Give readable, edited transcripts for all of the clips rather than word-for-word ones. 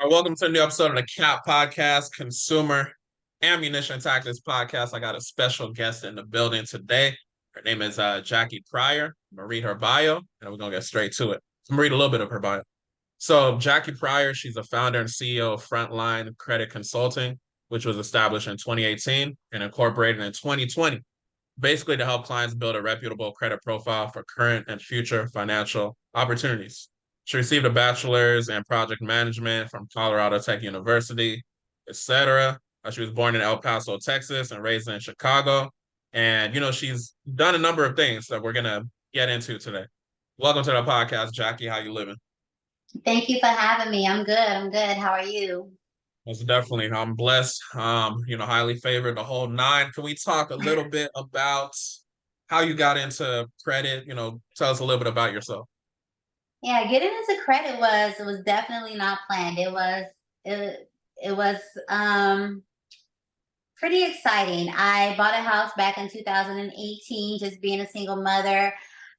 All right, welcome to a new episode of the CAP Podcast, Consumer Ammunition Tactics Podcast. I got a special guest in the building today. Her name is Jackie Pryor. I'm going to read her bio, and we're going to get straight to it. I'm going to read a little bit of her bio. So Jackie Pryor, she's the founder and CEO of Frontline Credit Consulting, which was established in 2018 and incorporated in 2020, basically to help clients build a reputable credit profile for current and future financial opportunities. She received a bachelor's in project management from Colorado Tech University, etc. She was born in El Paso, Texas, and raised in Chicago. And she's done a number of things that we're gonna get into today. Welcome to the podcast, Jackie. How you living? Thank you for having me. I'm good. I'm good. How are you? Most definitely. I'm blessed. Highly favored, the whole nine. Can we talk a little bit about how you got into credit? Tell us a little bit about yourself. Yeah, getting into credit was definitely not planned. It was pretty exciting. I bought a house back in 2018, just being a single mother.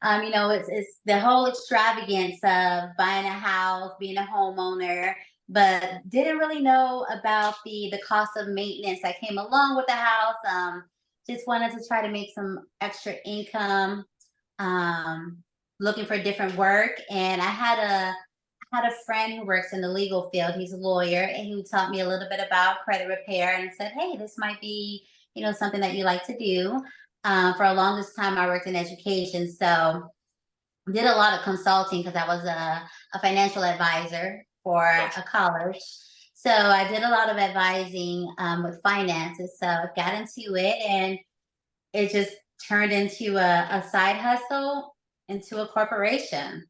It's the whole extravagance of buying a house, being a homeowner, but didn't really know about the cost of maintenance that came along with the house. Just wanted to try to make some extra income. Um, Looking for different work, and I had a friend who works in the legal field. He's a lawyer, and he taught me a little bit about credit repair and said, "Hey, this might be, something that you like to do." For a longest time, I worked in education, so did a lot of consulting because I was a financial advisor for a college. So I did a lot of advising with finances. So I got into it, and it just turned into a side hustle into a corporation.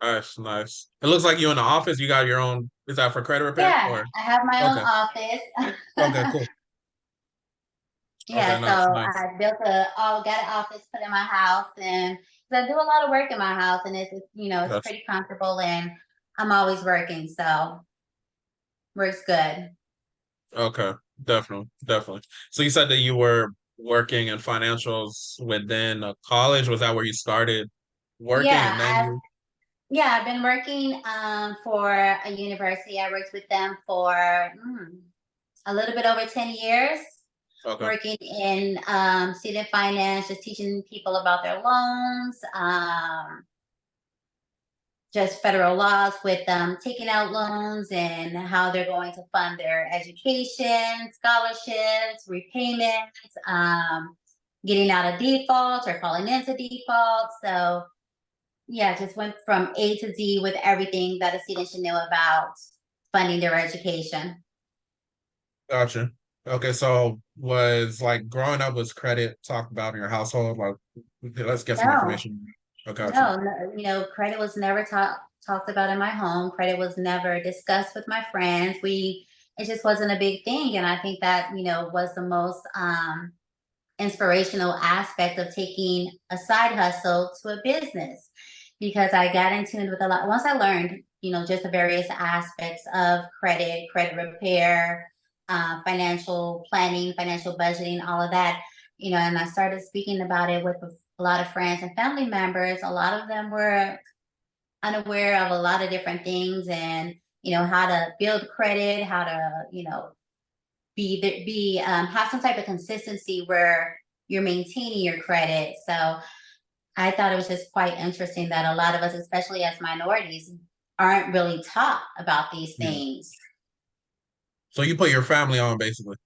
Nice, nice. It looks like you in the office. You got your own. Is that for credit repair Yeah, or? I have my own Okay. Okay. office. Cool. Okay. Yeah, so Nice. Nice. I got an office put in my house, and 'cause I do a lot of work in my house, and it's Gotcha. pretty comfortable, and I'm always working, so works good. Okay. Definitely. Definitely. So you said that you were working in financials within a college. Was that where you started working, Yeah, and then you? I've been working for a university. I worked with them for a little bit over 10 years, Okay. working in student finance, just teaching people about their loans, just federal laws with taking out loans and how they're going to fund their education, scholarships, repayments, getting out of default or falling into default. So yeah, just went from A to Z with everything that a student should know about funding their education. Gotcha. Okay. So was like growing up, was credit talked about in your household? Like, okay, let's get some No, information. Okay. Gotcha. no, credit was never talked about in my home. Credit was never discussed with my friends. It just wasn't a big thing, and I think that was the most inspirational aspect of taking a side hustle to a business, because I got in tune with a lot. Once I learned, just the various aspects of credit repair, financial planning, financial budgeting, all of that, and I started speaking about it with a lot of friends and family members. A lot of them were unaware of a lot of different things, and how to build credit, how to have some type of consistency where you're maintaining your credit. So I thought it was just quite interesting that a lot of us, especially as minorities, aren't really taught about these Yeah. things. So you put your family on basically.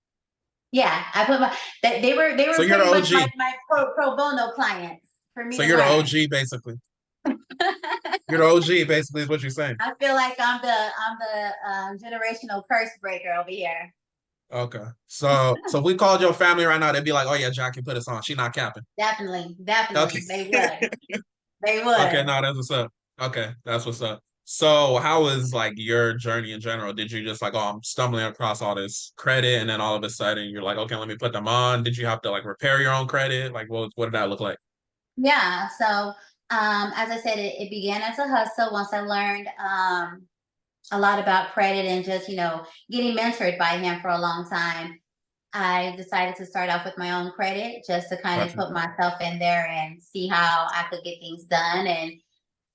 Yeah, I put my they So were you're the pretty much my OG. pro bono clients for me So to you're the learn. OG basically. You're the OG basically is what you're saying. I feel like I'm the generational curse breaker over here. Okay. So we called your family right now, they'd be like, "Oh yeah, Jackie put us on. She not capping." Definitely, Okay. definitely, they would. They Okay, would. no, that's what's up. Okay, that's what's up. So how was like your journey in general? Did you just like, oh, I'm stumbling across all this credit, and then all of a sudden you're like, okay, let me put them on. Did you have to like repair your own credit? Like what did that look like? Yeah. So, as I said, it began as a hustle. Once I learned a lot about credit and just, getting mentored by him for a long time, I decided to start off with my own credit just to kind of Gotcha. put myself in there and see how I could get things done. And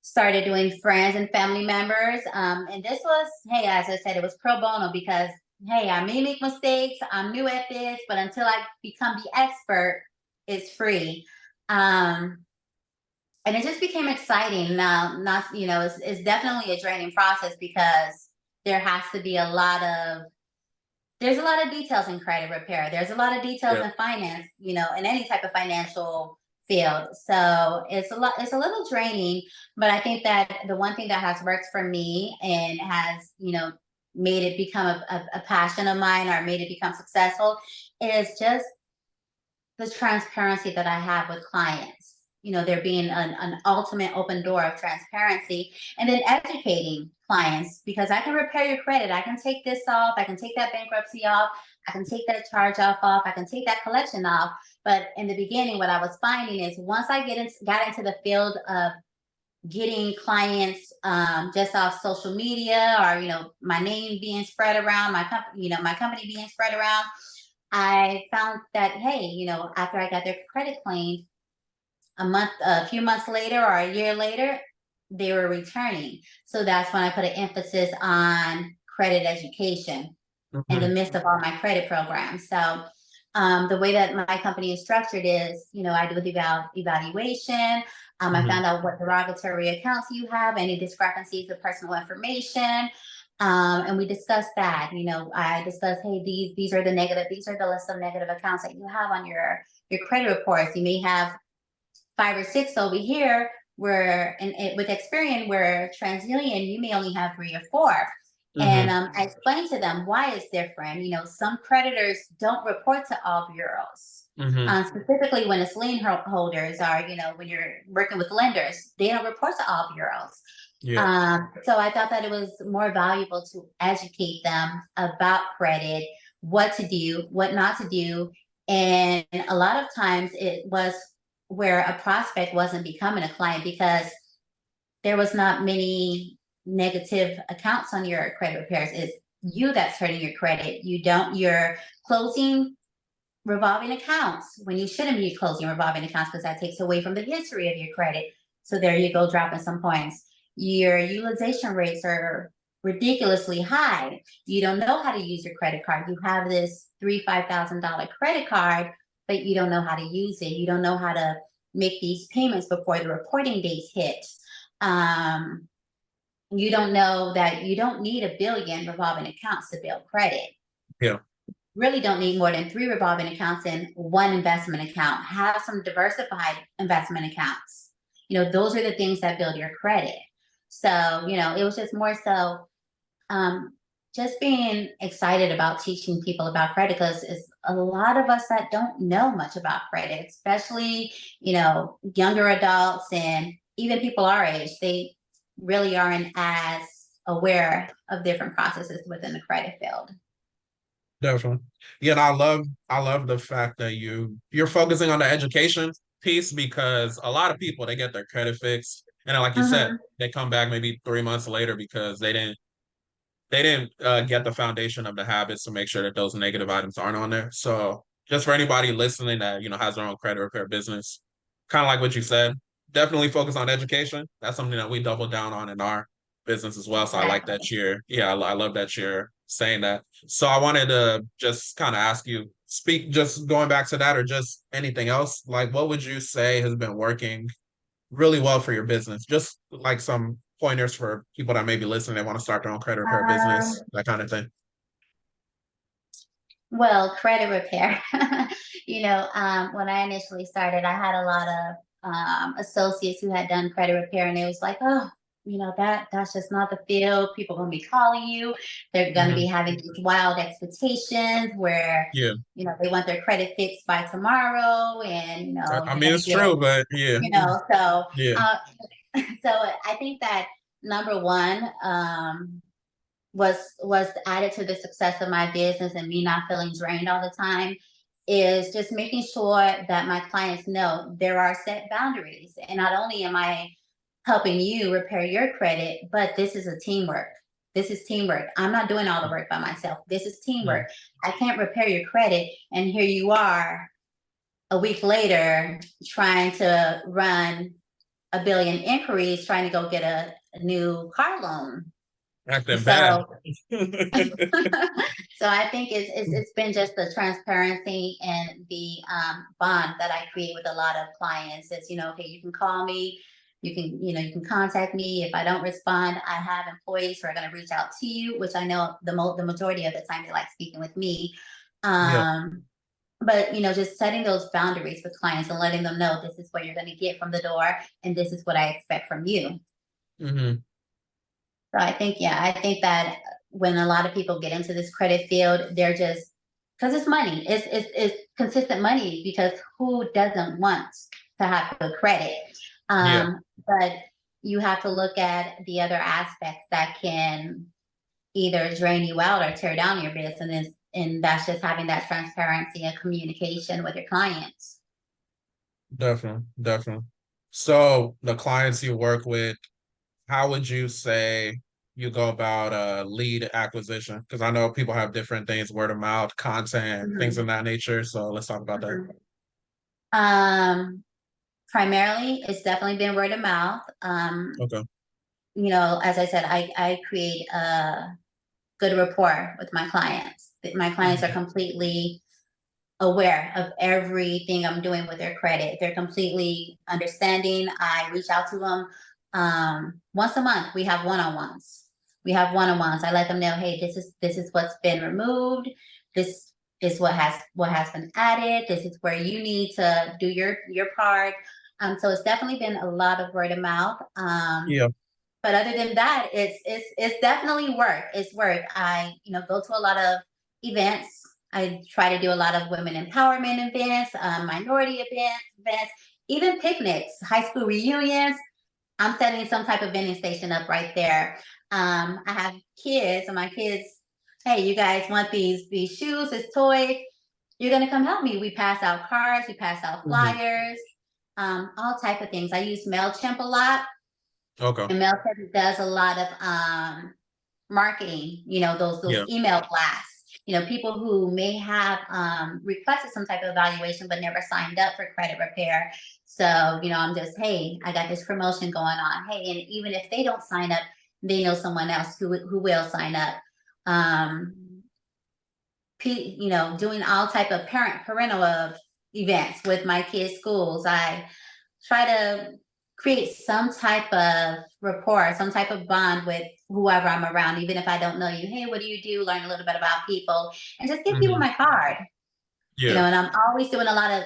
started doing friends and family members. And this was, hey, as I said, it was pro bono because, hey, I may make mistakes. I'm new at this, but until I become the expert, it's free. And it just became exciting. Now, not, it's definitely a draining process because there has to be there's a lot of details in credit repair. There's a lot of details in finance, in any type of financial field. So it's a little draining, but I think that the one thing that has worked for me and has, made it become a passion of mine or made it become successful is just the transparency that I have with clients. There being an ultimate open door of transparency, and then educating clients, because I can repair your credit. I can take this off. I can take that bankruptcy off. I can take that charge off. I can take that collection off. But in the beginning, what I was finding is once I got into the field of getting clients just off social media, or my name being spread around, my company being spread around, I found that, hey, after I got their credit cleaned, a few months later or a year later, they were returning. So that's when I put an emphasis on credit education in the midst of all my credit programs. So the way that my company is structured is, I do the evaluation. I found out what derogatory accounts you have, any discrepancies of personal information. And we discussed that. I discussed, hey, these are the list of negative accounts that you have on your credit reports. You may have 5 or 6 over here, where with Experian, where TransUnion, you may only have 3 or 4. And I explained to them why it's different. Some creditors don't report to all bureaus. Specifically when it's lien holders, or when you're working with lenders, they don't report to all bureaus. So I thought that it was more valuable to educate them about credit, what to do, what not to do. And a lot of times it was where a prospect wasn't becoming a client because there was not many negative accounts on your credit repairs. It's you that's hurting your credit. You're closing revolving accounts when you shouldn't be closing revolving accounts, because that takes away from the history of your credit. So there you go, dropping some points. Your utilization rates are ridiculously high. You don't know how to use your credit card. You have this $3,000-$5,000 credit card, but you don't know how to use it. You don't know how to make these payments before the reporting dates hit. You don't know that you don't need 1 billion revolving accounts to build credit. Really don't need more than 3 revolving accounts and 1 investment account. Have some diversified investment accounts. Those are the things that build your credit. So, it was just more so just being excited about teaching people about credit, because it's a lot of us that don't know much about credit, especially, younger adults and even people our age. They really aren't as aware of different processes within the credit field. Definitely. Yeah, and I love the fact that you're focusing on the education piece, because a lot of people, they get their credit fixed, and then, like you said, they come back maybe 3 months later because they didn't get the foundation of the habits to make sure that those negative items aren't on there. So just for anybody listening that has their own credit repair business, kind of like what you said, definitely focus on education. That's something that we double down on in our business as well. So I like that I love that you're saying that. So I wanted to just kind of ask you, just going back to that, or just anything else, like what would you say has been working really well for your business? Just like some pointers for people that may be listening, they want to start their own credit repair business, that kind of thing. Well, credit repair. When I initially started, I had a lot of associates who had done credit repair, and it was like, oh, that's just not the field. People are going to be calling you. They're going to be having these wild expectations where, they want their credit fixed by tomorrow. And, I mean, it's true, but so, so I think that number one, was added to the success of my business and me not feeling drained all the time, is just making sure that my clients know there are set boundaries. And not only am I helping you repair your credit, but this is a teamwork. This is teamwork. I'm not doing all the work by myself. This is teamwork. I can't repair your credit, and here you are a week later trying to run a billion inquiries trying to go get a new car loan. Acting bad. So so I think it's been just the transparency and the bond that I create with a lot of clients. It's, okay, you can call me, you can contact me. If I don't respond, I have employees who are going to reach out to you, which I know the majority of the time they like speaking with me. Yeah. But just setting those boundaries with clients and letting them know this is what you're going to get from the door, and this is what I expect from you. Mm-hmm. So I think that when a lot of people get into this credit field, they're just, because it's money, it's consistent money, because who doesn't want to have good credit? Yeah. But you have to look at the other aspects that can either drain you out or tear down your business. And that's just having that transparency and communication with your clients. Definitely. Definitely. So the clients you work with, how would you say you go about lead acquisition? Because I know people have different things, word of mouth, content, things of Mhm. that nature. So let's talk about that. Mhm. Um, Primarily, it's definitely been word of mouth. Okay. As I said, I create a good rapport with my clients. My clients are Mhm. completely aware of everything I'm doing with their credit. They're completely understanding. I reach out to them once a month. We have one-on-ones. I let them know, hey, this is what's been removed. This is what has been added. This is where you need to do your part. So it's definitely been a lot of word of mouth. Yeah. But other than that, it's definitely work. It's work. I go to a lot of events. I try to do a lot of women empowerment events, minority events, even picnics, high school reunions. I'm setting some type of vending station up right there. I have kids, and my kids, hey, you guys want these shoes, this toys? You're gonna come help me. We pass out cards, we pass out Mhm. flyers, all type of things. I use Mailchimp a lot, Okay. and Mailchimp does a lot of marketing, those Yeah. email blasts. People who may have requested some type of evaluation but never signed up for credit repair. So, I'm just, hey, I got this promotion going on. Hey, and even if they don't sign up, they know someone else who will sign up. Um, doing all type of parental events with my kids' schools. I try to create some type of rapport, some type of bond with whoever I'm around, even if I don't know you. Hey, what do you do? Learn a little bit about people, and just give people Hmm. my card. Yeah. And I'm always doing a lot of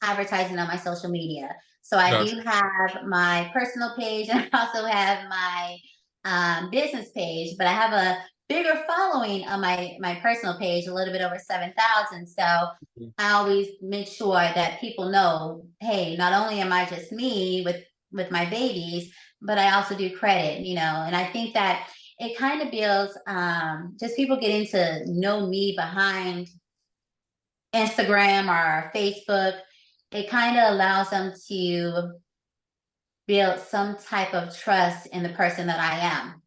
advertising on my social media. So I Gotcha. do have my personal page, and I also have my business page, but I have a bigger following on my personal page, a little bit over 7,000. So I always make sure that people know, hey, not only am I just me with my babies, but I also do credit. And I think that it kind of builds just people getting to know me behind Instagram or Facebook. It kind of allows them to build some type of trust in the person that I am.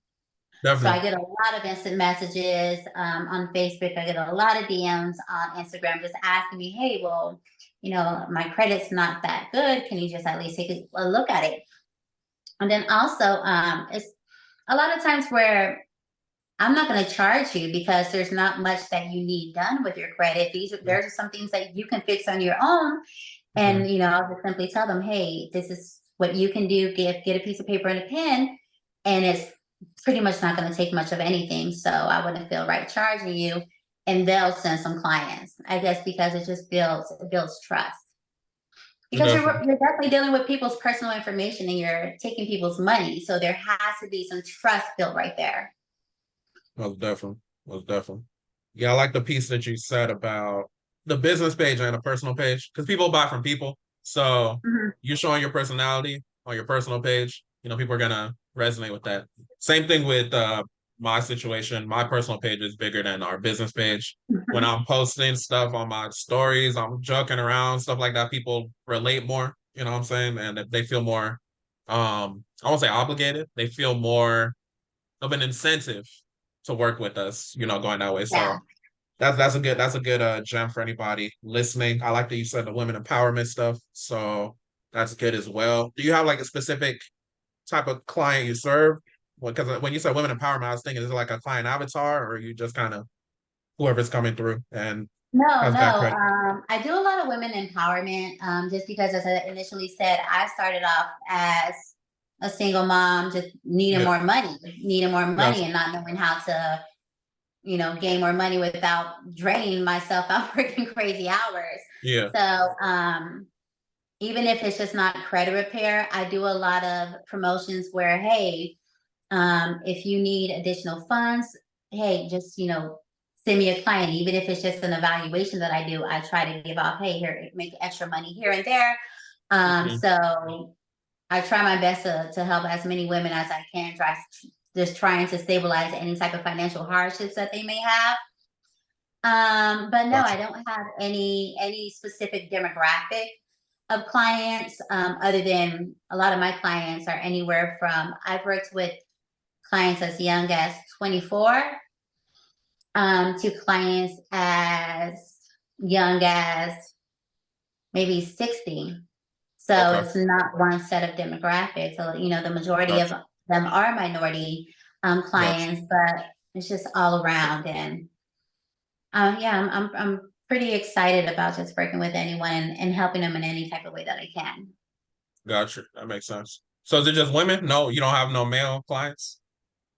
So I Definitely. get a lot of instant messages on Facebook. I get a lot of DMs on Instagram just asking me, hey, well, my credit's not that good. Can you just at least take a look at it? And then also, it's a lot of times where I'm not going to charge you because there's not much that you need done with your credit. There's some things that you can fix on your own. Mhm. And I'll just simply tell them, hey, this is what you can do. Get a piece of paper and a pen, and it's pretty much not going to take much of anything. So I wouldn't feel right charging you, and they'll send some clients. I guess because it builds trust. Because Definitely. you're definitely dealing with people's personal information, and you're taking people's money. So there has to be some trust built right there. Most definitely. Most definitely. Yeah, I like the piece that you said about the business page and the personal page because people buy from people. So Mhm. you showing your personality on your personal page, people are gonna resonate with that. Same thing with my situation. My personal page is bigger than our business page. When I'm posting stuff on my stories, I'm joking around, stuff like that. People relate more, you know what I'm saying? And if they feel more I won't say obligated, they feel more of an incentive to work with us, going that way. Yeah. So that's a good gem for anybody listening. I like that you said the women empowerment stuff. So That's good as well. Do you have like a specific type of client you serve? Because when you said women empowerment, I was thinking, is it like a client avatar, or you just kind of whoever's coming through and No, has that no. credit? I do a lot of women empowerment. Just because, as I initially said, I started off as a single mom, just Yeah, needing more money, gotcha. and not knowing how to, gain more money without draining myself out working crazy hours. Yeah, So, even if it's just not credit repair, I do a lot of promotions where, hey, if you need additional funds, hey, just, send me a client. Even if it's just an evaluation that I do, I try to give off, hey, here, make extra money here and there. hmm, So I try my best to help as many women as I can, just trying to stabilize any type of financial hardships that they may have. But no, I gotcha. don't have any specific demographic of clients, other than a lot of my clients are anywhere from, I've worked with clients as young as 24, to clients as young as maybe 60. So Okay, it's not one set of demographics. So, the majority of gotcha, them are minority gotcha. clients, but it's just all around. And yeah, I'm pretty excited about just working with anyone and helping them in any type of way that I can. Gotcha. That makes sense. So is it just women? No, you don't have no male clients?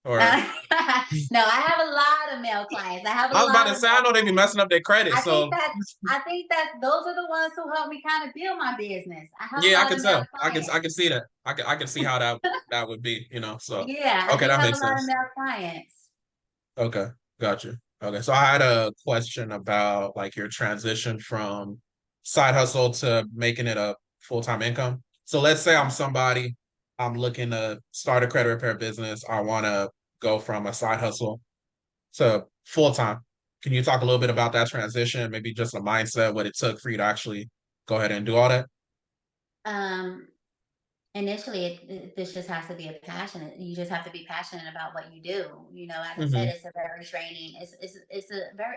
Or No, I have a lot of male clients. I have a I was about lot to of say I male know they be clients. messing up their credit. I think So that I think that those are the ones who help me kind of build my business. I have a yeah, I lot can of male tell. I can clients. see that. I can see how that would be, you know. So Yeah, I okay, do that have a makes lot of sense. male clients. Okay, gotcha. Okay, so I had a question about like your transition from side hustle to making it a full-time income. So let's say I'm somebody, I'm looking to start a credit repair business. I want to go from a side hustle to full-time. Can you talk a little bit about that transition? Maybe just a mindset, what it took for you to actually go ahead and do all that? Um, Initially, this just has to be a passion. You just have to be passionate about what you do. As I said, Hmm. it's a very draining.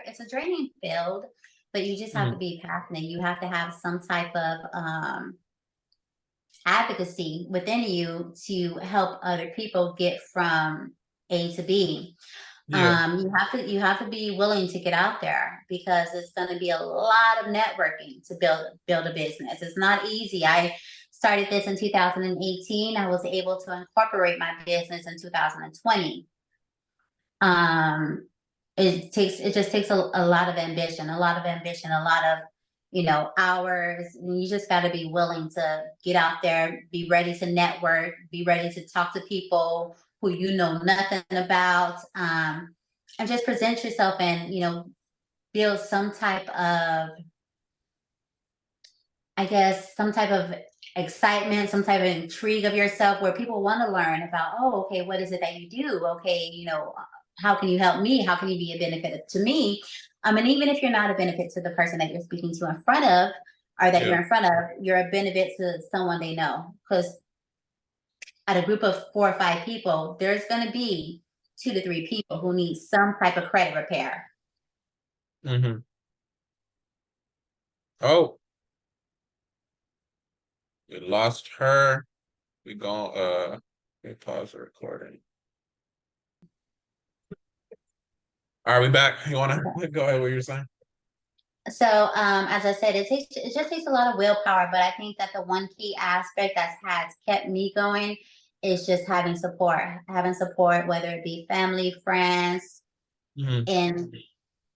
It's a draining field, but you just have to Hmm. be passionate. You have to have some type of advocacy within you to help other people get from A to B. Yeah, You have to be willing to get out there, because it's going to be a lot of networking to build a business. It's not easy. I started this in 2018. I was able to incorporate my business in 2020. um it just takes a lot of ambition, a lot of, hours, and you just got to be willing to get out there, be ready to network, be ready to talk to people who you know nothing about, and just present yourself and, build some type of, I guess, some type of excitement, some type of intrigue of yourself, where people want to learn about, oh, okay, what is it that you do? Okay, how can you help me? How can you be a benefit to me? And even if you're not a benefit to the person that you're speaking to in front of, or that yeah. you're in front of, you're a benefit to someone they know. Because at a group of 4 or 5 people, there's going to be 2 to 3 people who need some type of credit repair. Hmm. Oh, we lost her. We go we pause the recording. Are we back? You wanna go ahead with what you're saying? So, as I said, it just takes a lot of willpower, but I think that the one key aspect that has kept me going is just having support, whether it be family, friends. Hmm. And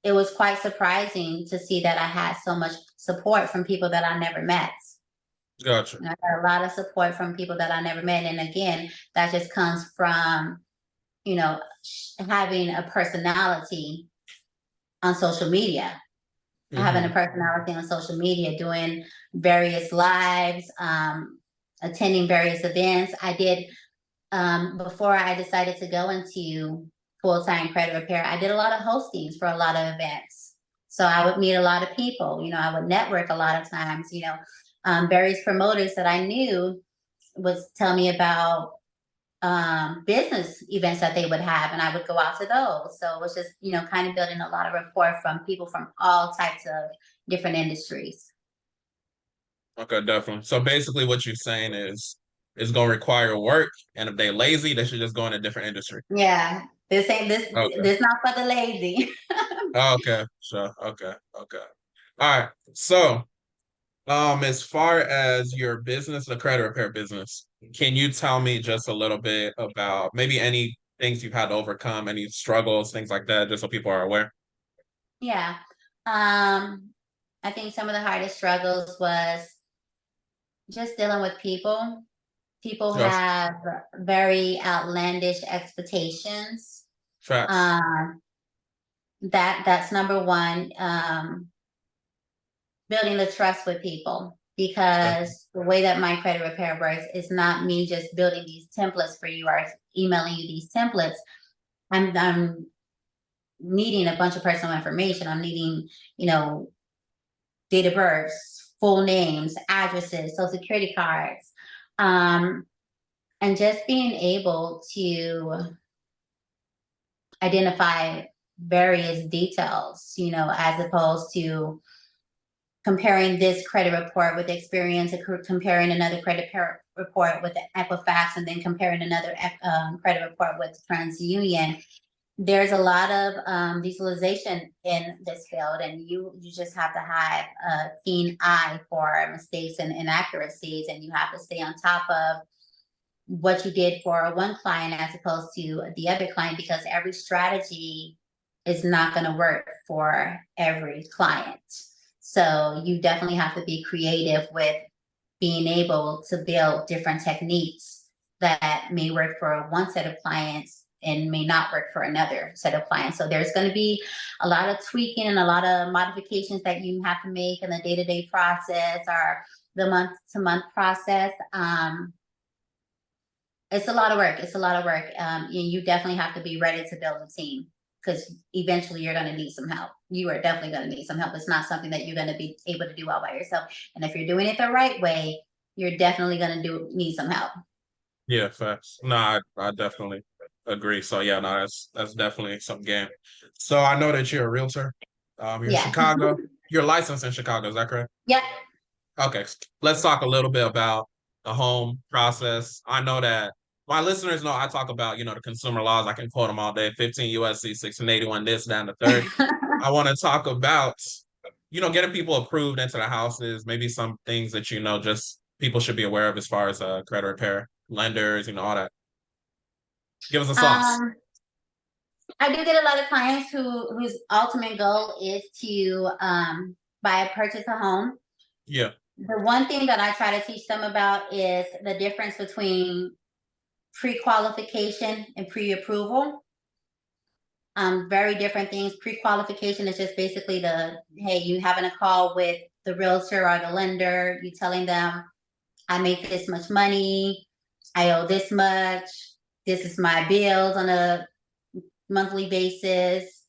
it was quite surprising to see that I had so much support from people that I never met. Gotcha. I got a lot of support from people that I never met. And again, that just comes from, having a personality on social media. Having a Hmm. personality on social media, doing various lives, attending various events. I did, before I decided to go into full time credit repair, I did a lot of hostings for a lot of events. So I would meet a lot of people, I would network a lot of times, various promoters that I knew would tell me about business events that they would have, and I would go out to those. So it was just, kind of building a lot of rapport from people from all types of different industries. Okay, definitely. So basically, what you're saying is it's gonna require work, and if they're lazy, they should just go in a different industry. Yeah, this ain't this. Okay. This not for the lazy. Okay. Sure. Okay. Okay. All right. So, as far as your business, the credit repair business, can you tell me just a little bit about maybe any things you've had to overcome, any struggles, things like that, just so people are aware? Yeah. Um, I think some of the hardest struggles was just dealing with people. People Yes. have very outlandish expectations. Facts. Um, that's number one. Building the trust with people, Definitely. because the way that my credit repair works is not me just building these templates for you or emailing you these templates. I'm needing a bunch of personal information. I'm needing, you know, date of births, full names, addresses, social security cards, um, and just being able to identify various details, you know, as opposed to comparing this credit report with experience, comparing another report with Equifax, and then comparing another credit report with TransUnion. There's a lot of visualization in this field, and you just have to have a keen eye for mistakes and inaccuracies, and you have to stay on top of what you did for one client as opposed to the other client, because every strategy is not going to work for every client. So you definitely have to be creative with being able to build different techniques that may work for one set of clients and may not work for another set of clients. So there's going to be a lot of tweaking and a lot of modifications that you have to make in the day-to-day process or the month-to-month process. It's a lot of work. It's a lot of work. And you definitely have to be ready to build a team, because eventually you're going to need some help. You are definitely going to need some help. It's not something that you're going to be able to do all by yourself. And if you're doing it the right way, you're definitely going to need some help. Yeah, facts. No, I definitely agree. So yeah, no, that's definitely some game. So I know that you're a realtor. You're in Yeah. Chicago. You're licensed in Chicago, is that correct? Yep. Okay, let's talk a little bit about the home process. I know that my listeners know I talk about, the consumer laws. I can quote them all day, 15 USC 1681, this, that, and the third. I want to talk about, getting people approved into the houses, maybe some things that, just people should be aware of as far as credit repair, lenders, all that. Give us a sauce. um, I do get a lot of clients whose ultimate goal is to purchase a home. Yeah. The one thing that I try to teach them about is the difference between pre-qualification and pre-approval. Very different things. Pre-qualification is just basically hey, you having a call with the realtor or the lender, you telling them, I make this much money, I owe this much, this is my bills on a monthly basis.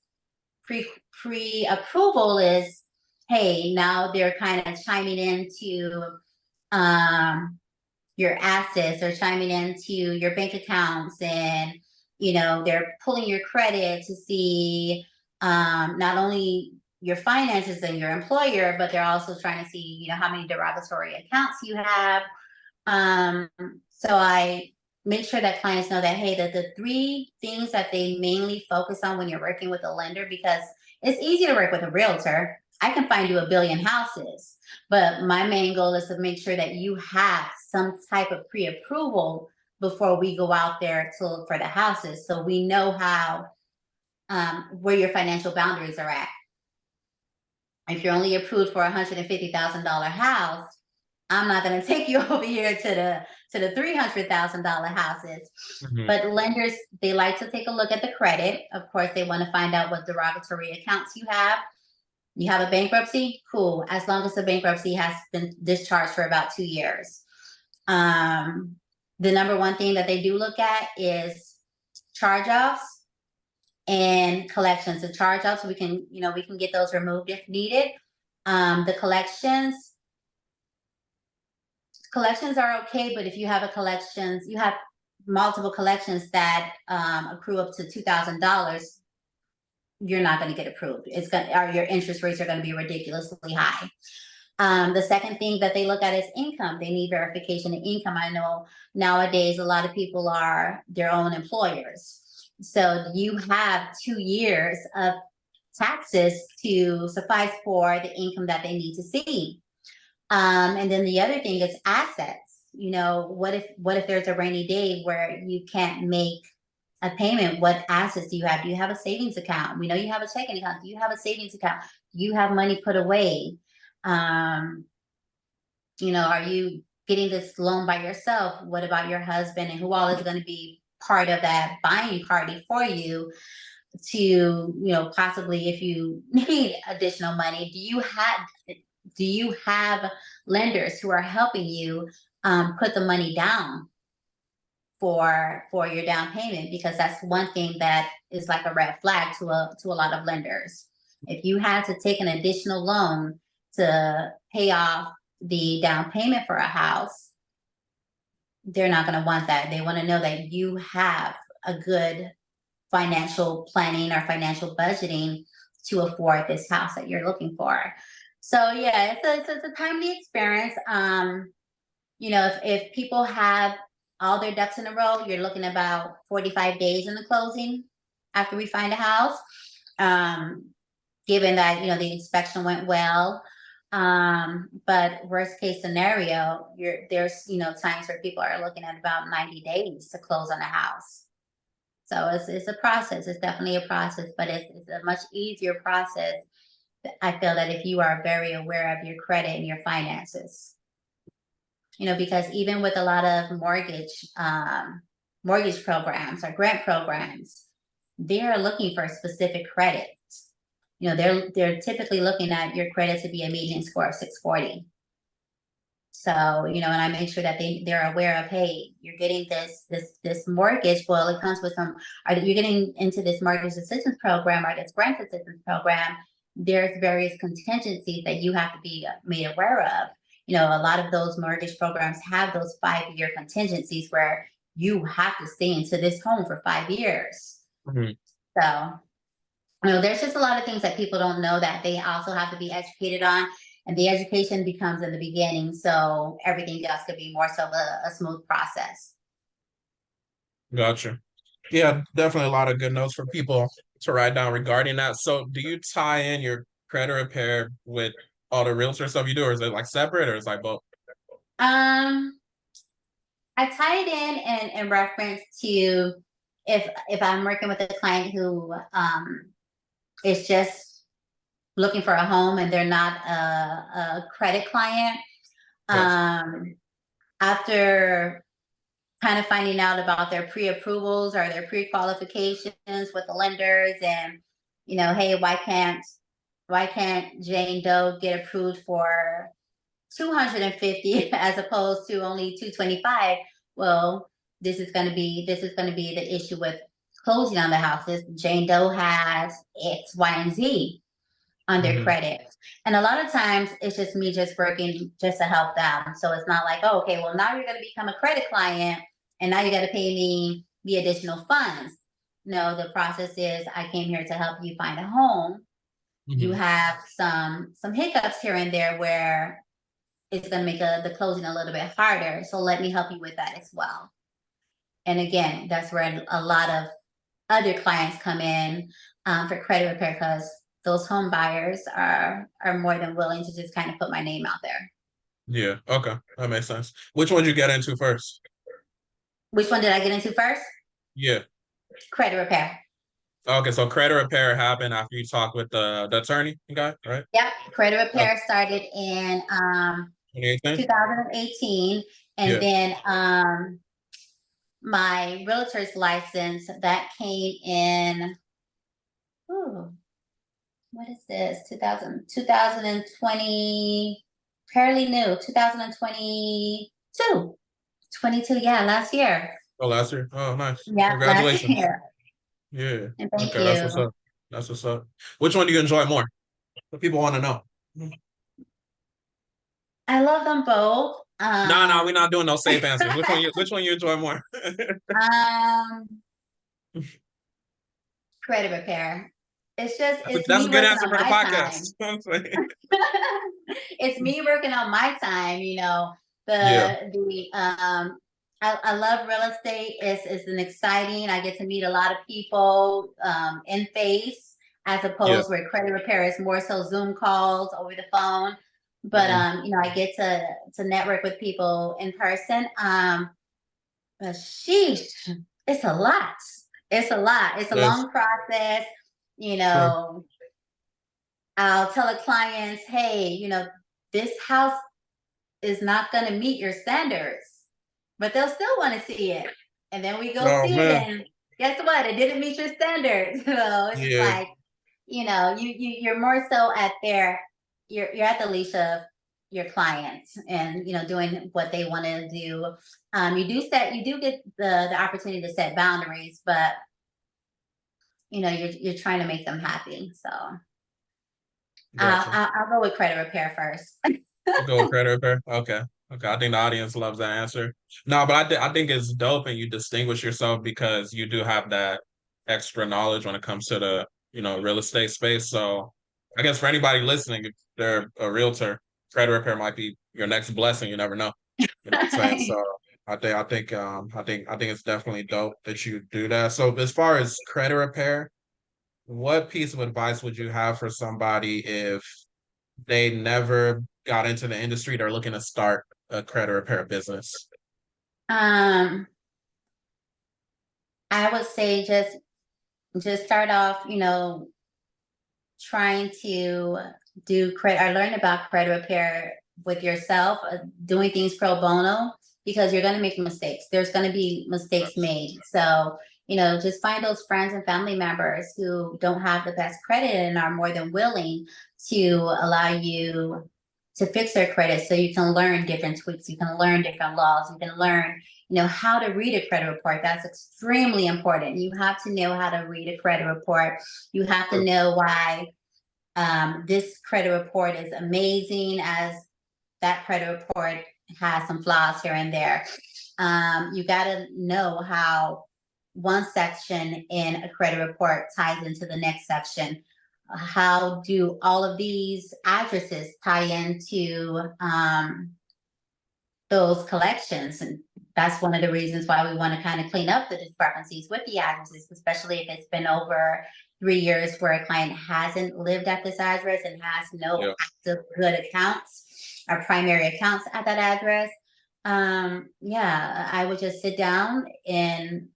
Pre-approval is, hey, now they're kind of chiming into your assets, or chiming into your bank accounts, and they're pulling your credit to see not only your finances and your employer, but they're also trying to see how many derogatory accounts you have. um, so I make sure that clients know that, hey, the three things that they mainly focus on when you're working with a lender, because it's easy to work with a realtor. I can find you a billion houses, but my main goal is to make sure that you have some type of pre-approval before we go out there to look for the houses, so we know how where your financial boundaries are at. If you're only approved for $150,000 house, I'm not going to take you over here to the $300,000 houses. Mhm. But lenders, they like to take a look at the credit. Of course, they want to find out what derogatory accounts you have. You have a bankruptcy? Cool. As long as the bankruptcy has been discharged for about 2 years. The number one thing that they do look at is charge-offs and collections. The charge-offs, we can get those removed if needed. The collections are okay, but if you have you have multiple collections that accrue up to $2,000, you're not going to get approved. Your interest rates are going to be ridiculously high. The second thing that they look at is income. They need verification of income. I know nowadays a lot of people are their own employers. So you have 2 years of taxes to suffice for the income that they need to see. And then the other thing is assets. You know, what if there's a rainy day where you can't make a payment? What assets do you have? Do you have a savings account? We know you have a checking account. Do you have a savings account? Do you have money put away? Um, are you getting this loan by yourself? What about your husband, and who all is going to be part of that buying party for you to, possibly, if you need additional money? Do you have lenders who are helping you put the money down for your down payment? Because that's one thing that is like a red flag to a lot of lenders. If you had to take an additional loan to pay off the down payment for a house, they're not going to want that. They want to know that you have a good financial planning or financial budgeting to afford this house that you're looking for. So yeah, it's a timely experience. If people have all their ducks in a row, you're looking about 45 days in the closing after we find a house. Given that, the inspection went well. But worst case scenario, there's times where people are looking at about 90 days to close on a house. So it's a process. It's definitely a process, but it's a much easier process. I feel that if you are very aware of your credit and your finances, because even with a lot of mortgage programs or grant programs, they're looking for specific credit. They're typically looking at your credit to be a median score of 640. So, and I make sure that they're aware of, hey, you're getting this mortgage. Well, it comes with you're getting into this mortgage assistance program or this grant assistance program. There's various contingencies that you have to be made aware of. A lot of those mortgage programs have those 5-year contingencies where you have to stay into this home for 5 years. Mm-hmm. So, there's just a lot of things that people don't know that they also have to be educated on. And the education becomes in the beginning, so everything else could be more so a smooth process. Gotcha. Yeah, definitely a lot of good notes for people to write down regarding that. So do you tie in your credit repair with all the realtor stuff you do, or is it like separate, or is it like both? I tie it in reference to if I'm working with a client who is just looking for a home and they're not a credit client. After kind of finding out about their pre-approvals or their pre-qualifications with the lenders, and hey, why can't Jane Doe get approved for 250 as opposed to only 225? Well, this is going to be the issue with closing on the houses. Jane Doe has X, Y, and Z on their credit. And a lot of times it's just me just working just to help them. So it's not like, oh, okay, well, now you're going to become a credit client and now you got to pay me the additional funds. No, the process is I came here to help you find a home. You have some hiccups here and there where it's going to make the closing a little bit harder. So let me help you with that as well. And again, that's where a lot of other clients come in for credit repair, because those home buyers are more than willing to just kind of put my name out there. Yeah, okay, that makes sense. Which one did you get into first? Which one did I get into first? Yeah. Credit repair. Okay, so credit repair happened after you talked with the attorney guy, right? Yep, credit repair started in 2018, and then my realtor's license that came in. What is this? 2020, fairly new, 2022. 22, yeah, last year. Oh, last year. Oh, nice. Yeah, congratulations. Last year. Yeah. And thank okay, you. that's what's up. That's what's up. Which one do you enjoy more? What people want to know. I love them both. No, we're not doing no safe answers. Which one you enjoy more? Credit repair. it's That's me a good working answer on for the my podcast. time. It's me working on my time, Yeah, I love real estate. It's an exciting. I get to meet a lot of people in face as yeah. opposed where credit repair is more so Zoom calls over the phone. But Mhm. I get to network with people in person. But sheesh, it's a lot. It's a lot. It's a Yes, long process. You true. know, I'll tell the clients, hey, this house is not going to meet your standards, but they'll still want to see it. And then we go Oh see it, man. and guess what? It didn't meet your standards. So it's just Yeah, like, you're more so at you're at the leash of your clients, and doing what they want to do. You do get the opportunity to set boundaries, but you're trying to make them happy. So gotcha. I'll go with credit repair first. Go with credit repair. Okay. Okay. I think the audience loves that answer. No, but I think it's dope and you distinguish yourself because you do have that extra knowledge when it comes to the, real estate space. So I guess for anybody listening, if they're a realtor, credit repair might be your next blessing. You never know. You know what I'm saying? So I think it's definitely dope that you do that. So as far as credit repair, what piece of advice would you have for somebody if they never got into the industry, they're looking to start a credit repair business? um, I would say just start off, trying to do credit or learn about credit repair with yourself, doing things pro bono, because you're going to make mistakes. There's going to be mistakes made. So, just find those friends and family members who don't have the best credit and are more than willing to allow you to fix their credit so you can learn different tweaks, you can learn different laws, you can learn how to read a credit report. That's extremely important. You have to know how to read a credit report. You have to Sure. know why this credit report is amazing, as that credit report has some flaws here and there. You got to know how one section in a credit report ties into the next section. How do all of these addresses tie into those collections? And that's one of the reasons why we want to kind of clean up the discrepancies with the addresses, especially if it's been over 3 years where a client hasn't lived at this address and has no Yeah. active good accounts or primary accounts at that address. Yeah, I would just sit down and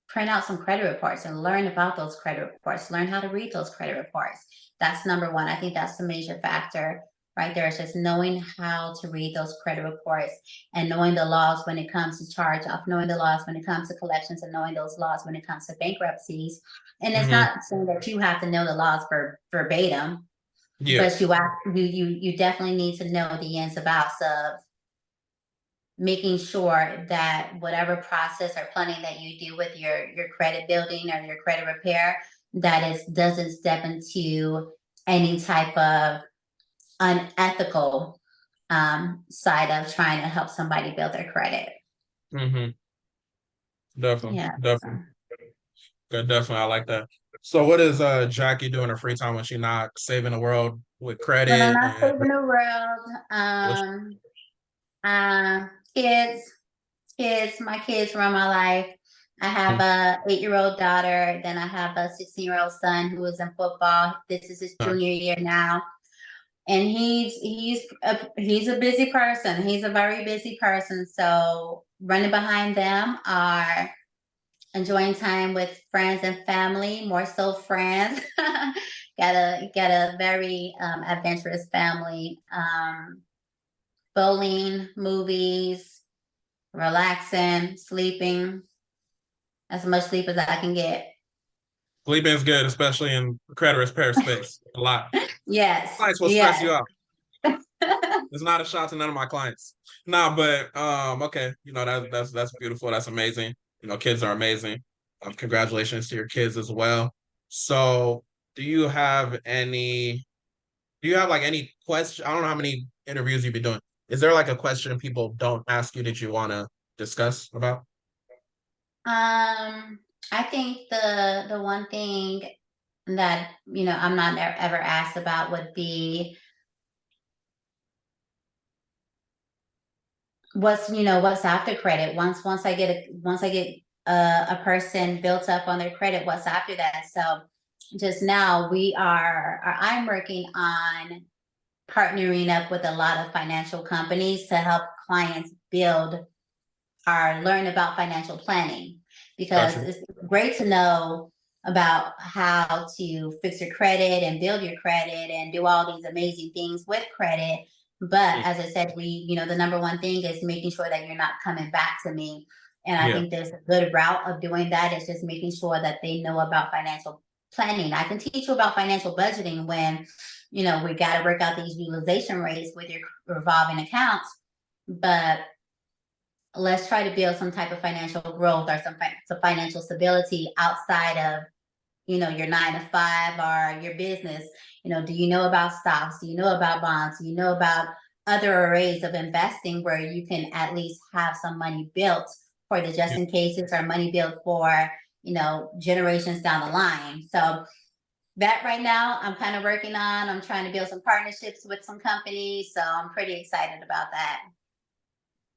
print out some credit reports and learn about those credit reports, learn how to read those credit reports. That's number one. I think that's the major factor right there, is just knowing how to read those credit reports and knowing the laws when it comes to charge off, knowing the laws when it comes to collections, and knowing those laws when it comes to bankruptcies. And it's Hmm. not saying that you have to know the laws verbatim, Yeah. but you definitely need to know the ins and outs of making sure that whatever process or planning that you do with your credit building or your credit repair, that it doesn't step into any type of unethical side of trying to help somebody build their credit. Hmm. Definitely. Yeah. Definitely. Good. Definitely. I like that. So what is Jackie doing in her free time when she's not saving the world with When I'm credit not and saving the world, what uh, kids, my kids run my life. I have a 8-year-old daughter. Then I have a 16-year-old son who is in football. This is his junior year now, and he's a busy person. He's a very busy person. So running behind them are enjoying time with friends and family, more so friends. got a very adventurous family. Bowling, movies, relaxing, sleeping, as much sleep as I can get. sleeping is good, especially in credit repair space. A lot. Yes, Clients will stress you yes. out. It's not a shot to none of my clients. Nah, but okay, that's beautiful. That's amazing. Kids are amazing. Congratulations to your kids as well. So, do you have any? Do you have like any question? I don't know how many interviews you've been doing. Is there like a question people don't ask you that you want to discuss about? I think the one thing that, I'm not ever asked about would be what's after credit. Once I get a person built up on their credit, what's after that? So just now I'm working on partnering up with a lot of financial companies to help clients build or learn about financial planning, because Gotcha. it's great to know about how to fix your credit and build your credit and do all these amazing things with credit. But Mm. as I said, the number one thing is making sure that you're not coming back to me. And I Yeah. think there's a good route of doing that. Is just making sure that they know about financial planning. I can teach you about financial budgeting when, we got to work out these utilization rates with your revolving accounts. But let's try to build some type of financial growth or some financial stability outside of your 9 to 5 or your business. Do you know about stocks? Do you know about bonds? Do you know about other arrays of investing where you can at least have some money built for the just Yeah. in cases, or money built for generations down the line? So that right now I'm kind of working on. I'm trying to build some partnerships with some companies, so I'm pretty excited about that.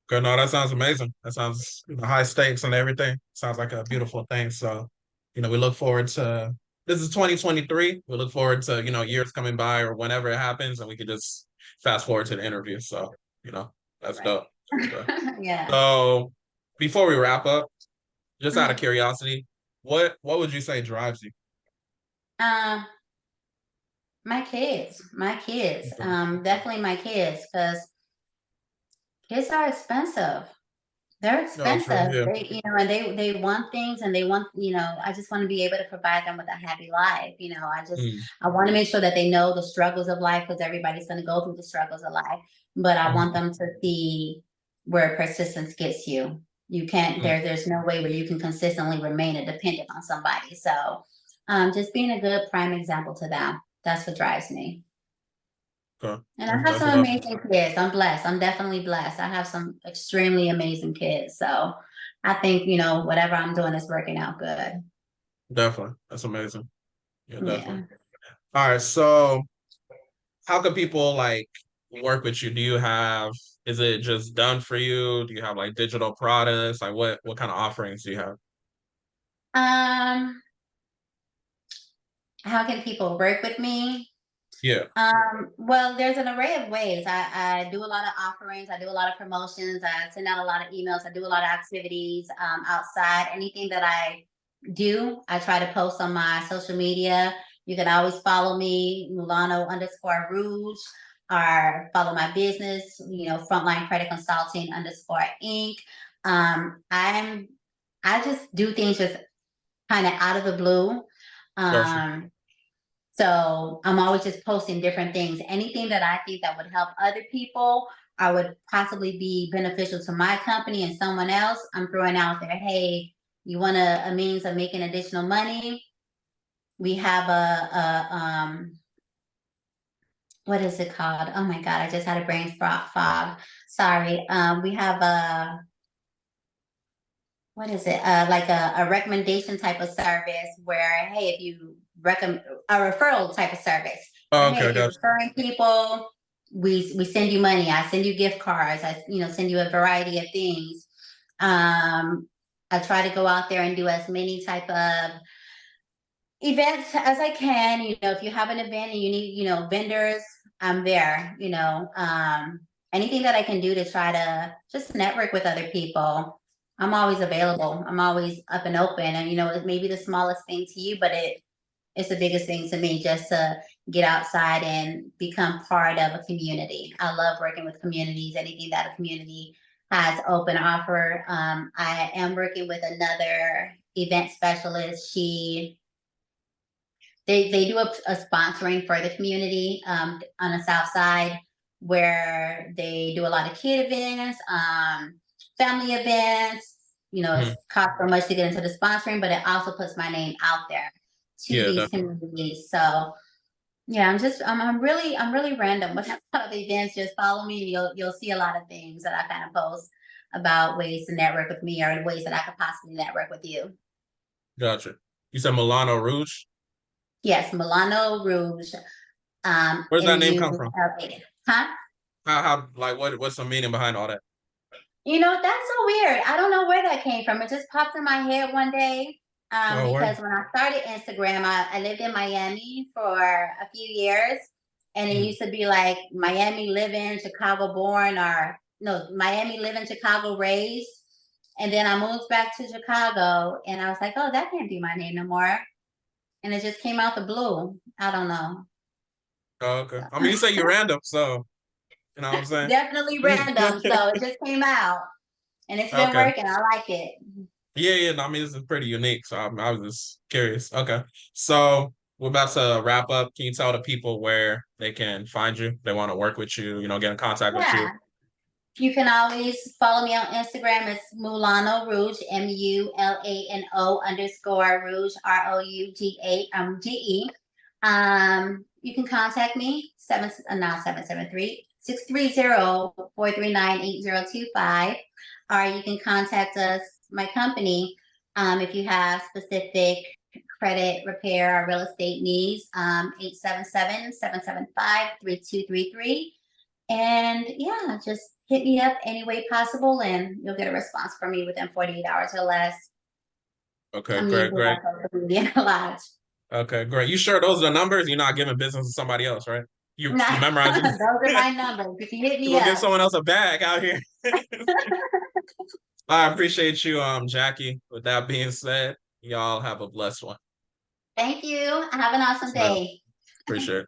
Good. No, that sounds amazing. That sounds, high stakes and everything. Sounds like a beautiful thing. So, we look forward to this is 2023. We look forward to, years coming by or whenever it happens, and we can just fast forward to the interview. So, that's Right. dope. That's dope. Yeah. So before we wrap up, just out of Mhm. curiosity, what would you say drives you? Um, my kids, definitely my kids, because kids are expensive. They're No, true. expensive. Yeah. And they want things, and they want, I just want to be able to provide them with a happy life. Mm, I want to make sure that they know the struggles of life, because everybody's going to go through the struggles of life. But I want mhm, them to see where persistence gets you. You can't, mm, there's no way where you can consistently remain a dependent on somebody. So just being a good prime example to them, that's what drives me. okay. And I have That's some awesome. amazing kids. I'm blessed. I'm definitely blessed. I have some extremely amazing kids. So I think, whatever I'm doing is working out good. Definitely. That's amazing. Yeah, definitely. Yeah. All right. So how can people like work with you? Is it just done for you? Do you have like digital products? Like what kind of offerings do you have? Um, how can people work with me? Yeah. Well, there's an array of ways. I do a lot of offerings. I do a lot of promotions. I send out a lot of emails. I do a lot of activities outside. Anything that I do, I try to post on my social media. You can always follow me, Mulano_Rouge, or follow my business, Frontline Credit Consulting _Inc. I just do things just kind of out of the blue. Gotcha. Um, so I'm always just posting different things. Anything that I think that would help other people, I would possibly be beneficial to my company and someone else, I'm throwing out there. Hey, you want a means of making additional money? We have what is it called? Oh my God, I just had a brain fog. Sorry. We have a, what is it? Like a recommendation type of service where, hey, if you recommend a referral type of service, where, Oh, hey, okay, if you're gotcha. referring people, we send you money. I send you gift cards. I send you a variety of things. I try to go out there and do as many type of events as I can. If you have an event and you need, vendors, I'm there. Anything that I can do to try to just network with other people, I'm always available. I'm always up and open. And it may be the smallest thing to you, but it's the biggest thing to me, just to get outside and become part of a community. I love working with communities. Anything that a community has open offer. I am working with another event specialist. They do a sponsoring for the community on the south side, where they do a lot of kid events, family events. It's Mhm. cost so much to get into the sponsoring, but it also puts my name out there to Yeah, these definitely. communities. So yeah, I'm really random with a lot of events. Just follow me, and you'll see a lot of things that I kind of post about ways to network with me, or ways that I could possibly network with you. Gotcha. You said Milano Rouge? Yes, Milano Rouge. Where's that name come from? MULA. Huh? How like what's the meaning behind all that? That's so weird. I don't know where that came from. It just popped in my head one day. Oh, where? Because when I started Instagram, I lived in Miami for a few years, and it Mhm. used to be like Miami living, Chicago born, or no, Miami living, Chicago raised. And then I moved back to Chicago, and I was like, oh, that can't be my name no more. And it just came out the blue. I don't know. Oh, okay. I mean, you say you're random, so you know what I'm saying? Definitely random. So it just came out, and it's been Okay. working. I like it. Yeah, yeah. No, I mean, this is pretty unique. So I was just curious. Okay. So we're about to wrap up. Can you tell the people where they can find you? They want to work with you, get in contact with you. Yeah. You can always follow me on Instagram. It's Mulano Rouge, MULANO_Rouge, ROUGE. You can contact me, not 773 630 439 8025, or you can contact us, my company, if you have specific credit repair or real estate needs, 877-775-3233. And yeah, just hit me up any way possible and you'll get a response from me within 48 hours or less. Okay, I'm great, using my great. social media a lot. Okay, great. You sure those are the numbers? You're not giving business to somebody else, right? You Nah, memorize those it. are my numbers. You can hit You me gonna give up. someone else a bag out here. I appreciate you, Jackie. With that being said, y'all have a blessed one. Thank you. Have an awesome Yes, ma'am. day. Appreciate it.